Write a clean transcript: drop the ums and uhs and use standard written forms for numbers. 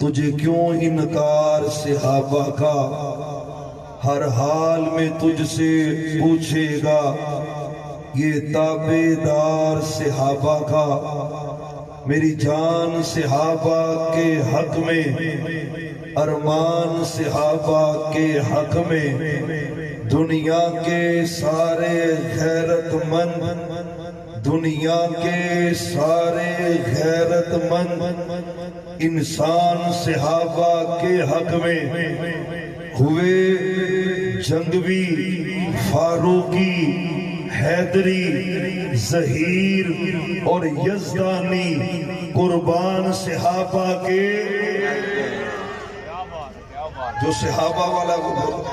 تجھے کیوں انکار صحابہ کا، ہر حال میں تجھ سے پوچھے گا یہ تابعدار صحابہ کا۔ میری جان صحابہ کے حق میں، ارمان صحابہ کے حق میں، دنیا کے سارے غیرت مند، دنیا کے سارے غیرت مند انسان صحابہ کے حق میں ہوئے جنگوی، فاروقی، حیدری، ظہیر اور یزدانی قربان صحابہ کے۔ جو صحابہ والا وہ